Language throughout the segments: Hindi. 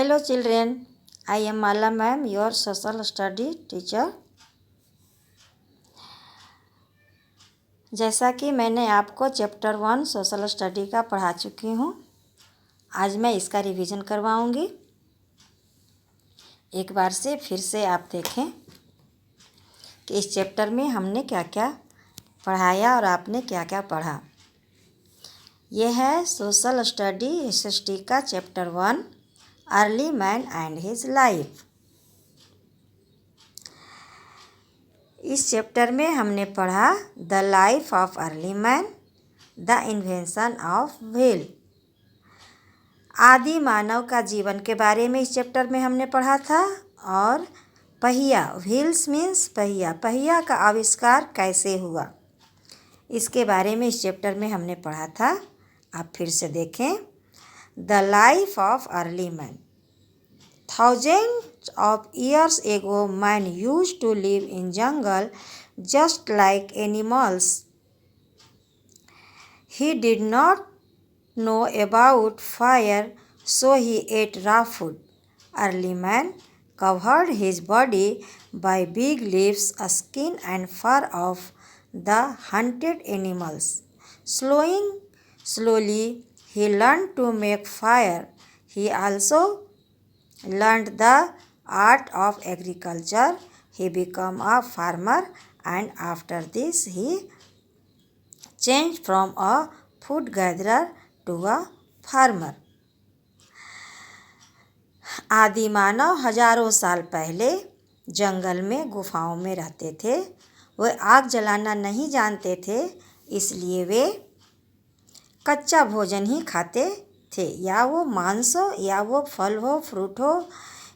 Hello children, I am Mala ma'am, your social study teacher. जैसा कि मैंने आपको चैप्टर 1 सोशल स्टडी का पढ़ा चुकी हूँ, आज मैं इसका रिवीजन करवाऊँगी। एक बार से फिर से आप देखें कि इस चैप्टर में हमने क्या क्या पढ़ाया और आपने क्या क्या पढ़ा। यह है सोशल स्टडी एसएसटी का chapter 1 early man and his life. इस चैप्टर में हमने पढ़ा the life of early man, the invention of wheel. आदि मानव का जीवन के बारे में इस चैप्टर में हमने पढ़ा था। और पहिया, व्हील्स मीन्स पहिया, पहिया का आविष्कार कैसे हुआ, इसके बारे में इस चैप्टर में हमने पढ़ा था। आप फिर से देखें। The life of early man. Thousands of years ago, man used to live in jungle just like animals. He did not know about fire, so he ate raw food. Early man covered his body by big leaves, skin, and fur of the hunted animals. Slowly, he learned to make fire. He also learned the art of agriculture. He became a farmer, and after this he changed from a food gatherer to a farmer. आदि मानव हजारों साल पहले जंगल में गुफाओं में रहते थे। वे आग जलाना नहीं जानते थे, इसलिए वे कच्चा भोजन ही खाते थे, या वो मांस हो, या वो फल हो, फ्रूट हो,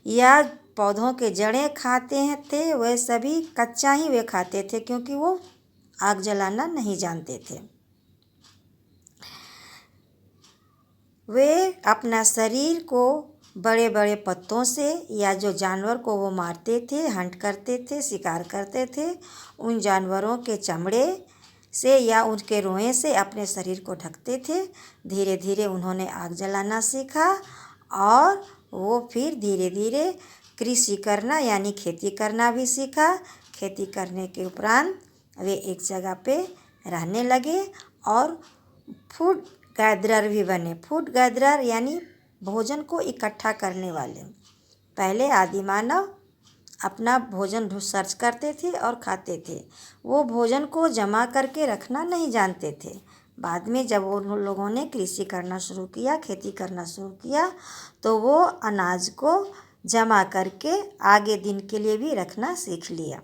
या पौधों के जड़ें खाते थे। वह सभी कच्चा ही वे खाते थे, क्योंकि वो आग जलाना नहीं जानते थे। वे अपना शरीर को बड़े बड़े पत्तों से, या जो जानवर को वो मारते थे, हंट करते थे, शिकार करते थे, उन जानवरों के चमड़े से या उनके रोएं से अपने शरीर को ढकते थे। धीरे धीरे उन्होंने आग जलाना सीखा, और वो फिर धीरे धीरे कृषि करना यानी खेती करना भी सीखा। खेती करने के उपरांत वे एक जगह पे रहने लगे और फूड गैदरर भी बने। फूड गैदरर यानी भोजन को इकट्ठा करने वाले। पहले आदि मानव अपना भोजन सर्च करते थे और खाते थे। वो भोजन को जमा करके रखना नहीं जानते थे। बाद में जब उन लोगों ने कृषि करना शुरू किया, खेती करना शुरू किया, तो वो अनाज को जमा करके आगे दिन के लिए भी रखना सीख लिया।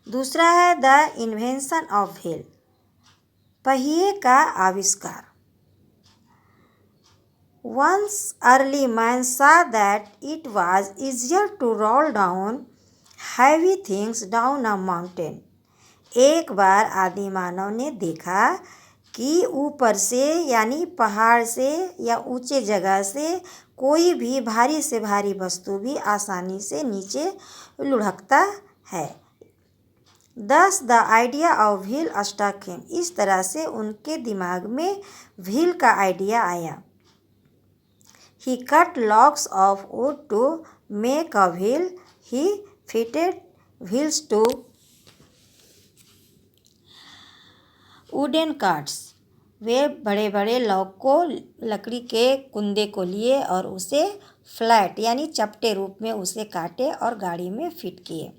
दूसरा है द इन्वेंशन ऑफ व्हील, पहिए का आविष्कार। Once early man saw that it was easier to roll down heavy things down a mountain. एक बार आदि मानव ने देखा कि ऊपर से यानी पहाड़ से या ऊंचे जगह से कोई भी भारी से भारी वस्तु भी आसानी से नीचे लुढ़कता है। Thus the idea of wheel struck him. इस तरह से उनके दिमाग में व्हील का आइडिया आया। He cut logs of wood to make a wheel. He fitted wheels to wooden carts. वे बड़े बड़े लॉग को, लकड़ी के कुंदे को लिए और उसे फ्लैट यानी चपटे रूप में उसे काटे और गाड़ी में फिट किए।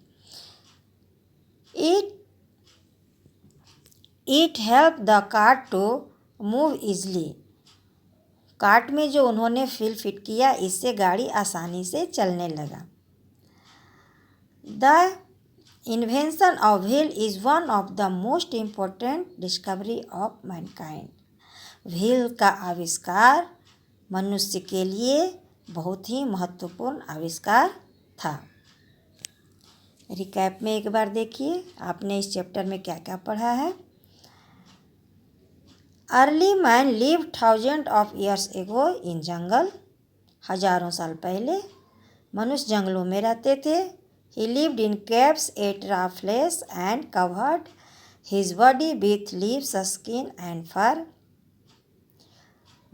It helped the cart to move easily. Cart में जो उन्होंने व्हील फिट किया, इससे गाड़ी आसानी से चलने लगा। The invention of wheel is one of the most important discovery of Mankind. Wheel का आविष्कार मनुष्य के लिए बहुत ही महत्वपूर्ण आविष्कार था। रिकैप में एक बार देखिए, आपने इस चैप्टर में क्या क्या पढ़ा है। Early man live thousand of years एगो इन जंगल। हजारों साल पहले मनुष्य जंगलों में रहते थे। He lived in caves, ate raw flesh and covered his body with leaves, skin and fur.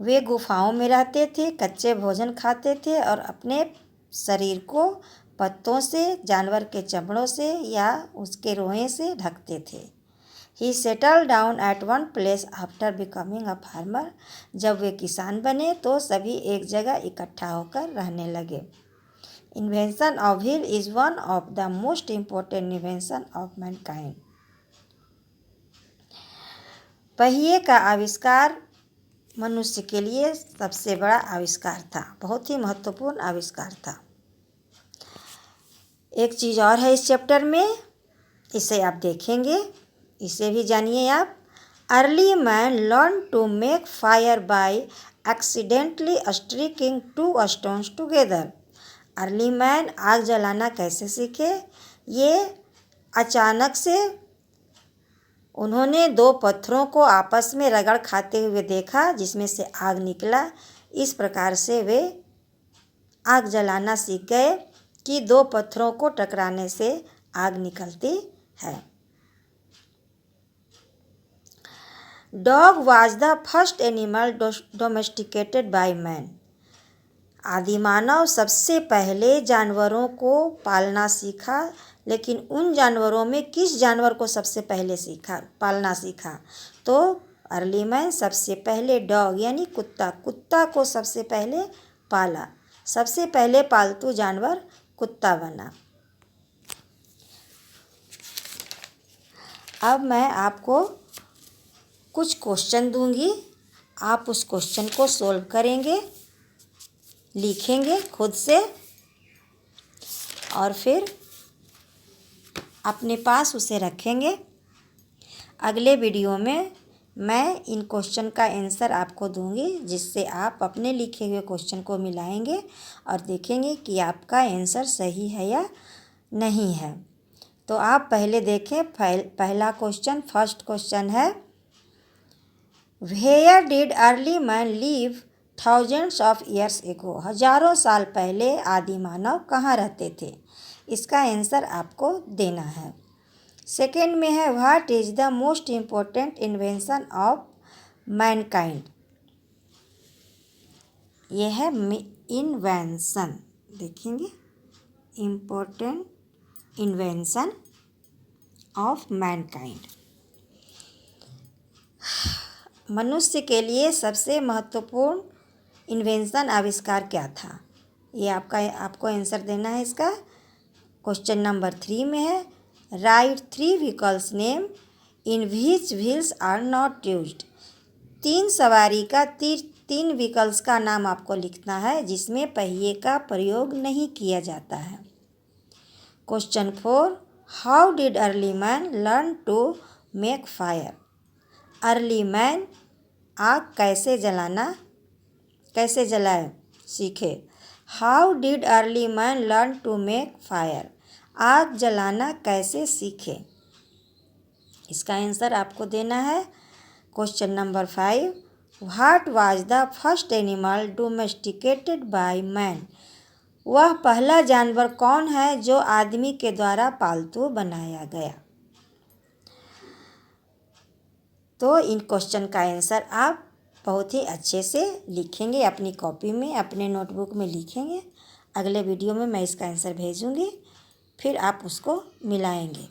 वे गुफाओं में रहते थे, कच्चे भोजन खाते थे और अपने शरीर को पत्तों से, जानवर के चमड़ों से या उसके रोएं से ढकते थे। He settle down at one place after becoming a farmer. जब वे किसान बने तो सभी एक जगह इकट्ठा होकर रहने लगे। Invention of wheel is one of the most important invention of Mankind. पहिए का आविष्कार मनुष्य के लिए सबसे बड़ा आविष्कार था, बहुत ही महत्वपूर्ण आविष्कार था। एक चीज़ और है इस चैप्टर में, इसे आप देखेंगे, इसे भी जानिए आप। Early man learn to make fire by accidentally striking two stones together. Early man आग जलाना कैसे सीखे? ये अचानक से उन्होंने दो पत्थरों को आपस में रगड़ खाते हुए देखा, जिसमें से आग निकला। इस प्रकार से वे आग जलाना सीख गए कि दो पत्थरों को टकराने से आग निकलती है। Dog was the first animal domesticated by man. आदिमानव सबसे पहले जानवरों को पालना सीखा, लेकिन उन जानवरों में किस जानवर को सबसे पहले पालना सीखा? तो अर्ली मैन सबसे पहले डॉग यानी कुत्ता को सबसे पहले पाला। सबसे पहले पालतू जानवर कुत्ता बना। अब मैं आपको कुछ क्वेश्चन दूंगी, आप उस क्वेश्चन को सोल्व करेंगे, लिखेंगे खुद से और फिर अपने पास उसे रखेंगे। अगले वीडियो में मैं इन क्वेश्चन का आंसर आपको दूंगी, जिससे आप अपने लिखे हुए क्वेश्चन को मिलाएंगे और देखेंगे कि आपका आंसर सही है या नहीं है। तो आप पहले देखें, पहला क्वेश्चन, फर्स्ट क्वेश्चन है, where did early man live thousands of years ago. हजारों साल पहले आदि मानव कहाँ रहते थे? इसका आंसर आपको देना है। सेकेंड में है, what is the most important invention of Mankind. यह है इन्वेंशन, देखेंगे, इम्पोर्टेंट इन्वेंशन ऑफ मैनकाइंड। मनुष्य के लिए सबसे महत्वपूर्ण इन्वेंशन आविष्कार क्या था? ये आपको आंसर देना है इसका। क्वेश्चन नंबर 3 में है, right 3 vehicles name in which wheels are not used. 3 सवारी का 3 व्हीकल्स का नाम आपको लिखना है जिसमें पहिए का प्रयोग नहीं किया जाता है। Question 4, how did early man learn to make fire. Early man आग कैसे जलाए सीखे। How did early man learn to make fire. आग जलाना कैसे सीखे? इसका आंसर आपको देना है। Question number 5, what was the first animal domesticated by man. वह पहला जानवर कौन है जो आदमी के द्वारा पालतू बनाया गया? तो इन क्वेश्चन का आंसर आप बहुत ही अच्छे से लिखेंगे, अपनी कॉपी में, अपने नोटबुक में लिखेंगे। अगले वीडियो में मैं इसका आंसर भेजूंगी, फिर आप उसको मिलाएंगे।